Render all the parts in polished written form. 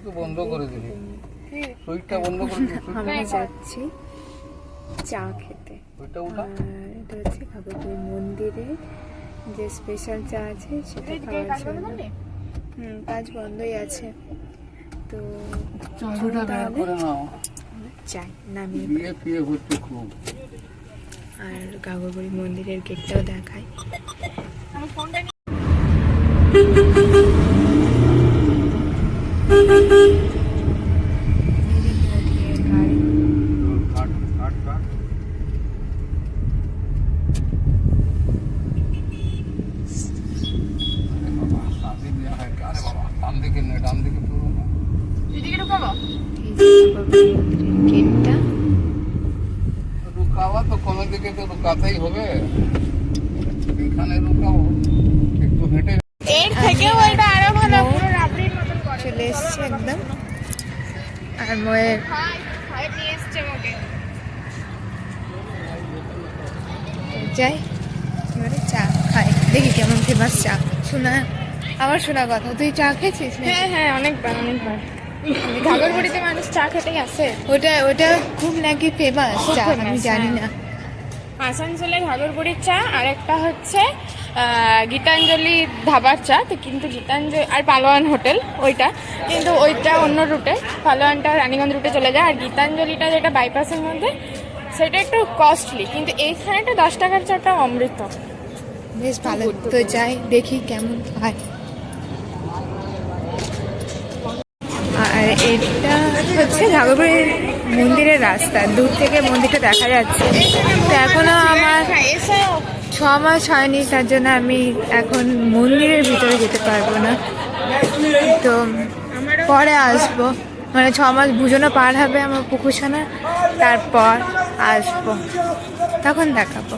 তো বন্ধ করে দিবি, সুইচটা বন্ধ করে দিবি। আমরা যাচ্ছি চা খেতে। ওইটা উঠা। এটা হচ্ছে ঘাগরবুড়ি মন্দিরে যে স্পেশাল চা আছে সেটা খাওয়ার জন্য। কাজ বন্ধই আছে, তো চাটা বের করে নাও। চাই নামিয়ে বিয়ে ফিয়ে হচ্ছে খুব। আর ঘাগরবুড়ি মন্দিরের গেটটাও দেখায়। গেটটা রুকাওয়া তো কোনো দিকে তো রুকাতেই হবে, এখানে রুকাও একটু হেঁটে। এর থেকে ওইটা আরো ভালো, পুরো রাবড়ির মতন করে চলে এসছে একদম। আর ময়ের নিয়ে এসছে মোকে। যাই এবারে চা খাই, দেখি কেমন ফেমাস চা। শোনা আমার শোনা কথা, তুই চা খেয়েছিস? হ্যাঁ হ্যাঁ, অনেকবার অনেকবার। ঘাগরবুড়িতে মানুষ চা খেতেই আসে। ওটা খুব নাকি ফেমাস চা, আমি জানি না। আসানসোলে ঘাগরবুড়ির চা, আর একটা হচ্ছে গীতাঞ্জলি ধাবার চা। তো কিন্তু গীতাঞ্জলি আর পালোয়ান হোটেল ওইটা, কিন্তু ওইটা অন্য রুটে, পালোয়ানটা রানীগঞ্জ রুটে চলে যায়। আর গীতাঞ্জলিটা যেটা বাইপাসের মধ্যে, সেটা একটু কস্টলি, কিন্তু এইখানেটা 10 টাকার চাটা অমৃত। বেশ ভালো, তো যাই দেখি কেমন হয়। আর এটা হচ্ছে ঘাগরবুড়ি মন্দিরের রাস্তা, দূর থেকে মন্দিরটা দেখা যাচ্ছে। তো এখনো আমার 6 মাস হয়নি, তার জন্য আমি এখন মন্দিরের ভিতরে যেতে পারবো না। তো পরে আসবো, মানে 6 মাস বুঝোনো পার হবে আমার পুকুরছানা, তারপর আসবো, তখন দেখাবো।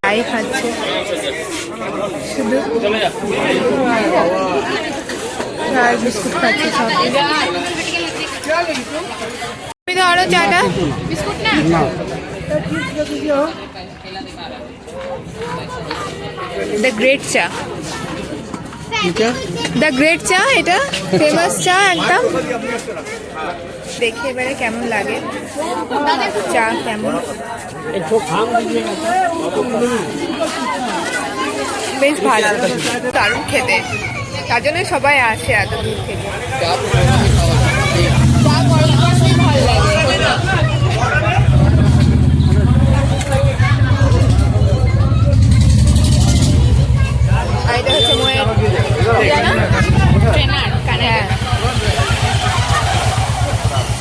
তাই খাচ্ছে শুধু, আর বিস্কুট খাচ্ছে সব। তুমি তো আরো চাটা বিস্কুট না, দ্য গ্রেট চা, দ্য গ্রেট চা, এটা ফেমাস চা একদম। দেখি এবারে কেমন লাগে চা, কেমন বেশ ভালো, দারুণ খেতে, তার জন্য সবাই আসে এত দূর থেকে। আর এটা হচ্ছে ময়ের ট্রেনার, হ্যাঁ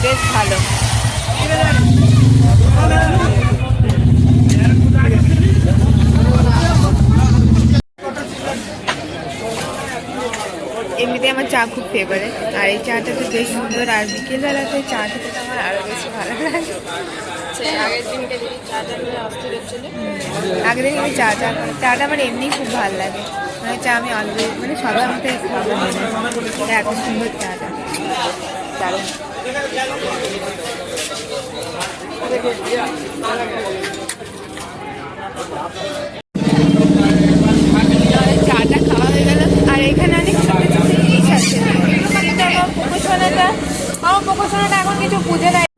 বেশ ভালো। এমনিতে আমার চা খুব ফেভারিট, আর এই চাটা তো বেশ সুন্দর। আর বিকেলবেলাতে চা খেতে তো আমার আরো বেশি ভালো লাগে। আগের দিনকে যদি চাটা নিয়ে আসতে হচ্ছিল, আগের দিন আমি চাটা আমার এমনি খুব ভালো লাগে, মানে চা আমি অলওয়েজ, মানে সবার মধ্যে খাবো মনে, এত সুন্দর চাটা, দারুণ। চাটা খাওয়া হয়ে গেল, আর এখানে অনেক ছোট ছোট জিনিস আছে। আমার পুকুরছানাটা এখন কিছু বুঝে দেয়।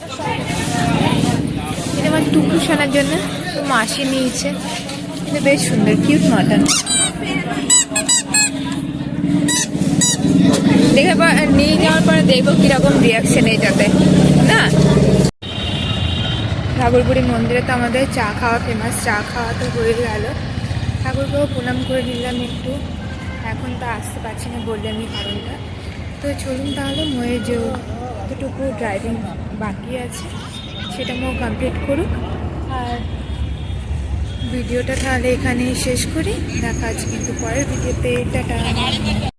এটা আমার টুকু শোনার জন্য মাসি নিয়েছে, এটা বেশ সুন্দর, কিউট মটন। দেখে নিয়ে যাওয়ার পরে দেখবো কিরকম রিয়াকশন এইটাতে না। ঘাগরবুড়ি মন্দিরে তো আমাদের চা খাওয়া ফেমাস, চা খাওয়া তো হয়ে গেল, ঠাকুরকেও প্রণাম করে নিলাম একটু। এখন তো আসতে পারছি না, বললে আমি কারণটা। তো চলুন তাহলে, ময়ের যে যতটুকু ড্রাইভিং বাকি আছে সেটা মো কমপ্লিট করুক, আর ভিডিওটা তাহলে এখানেই শেষ করি। দেখা আছে কিন্তু পরের ভিডিওতে। টাটা।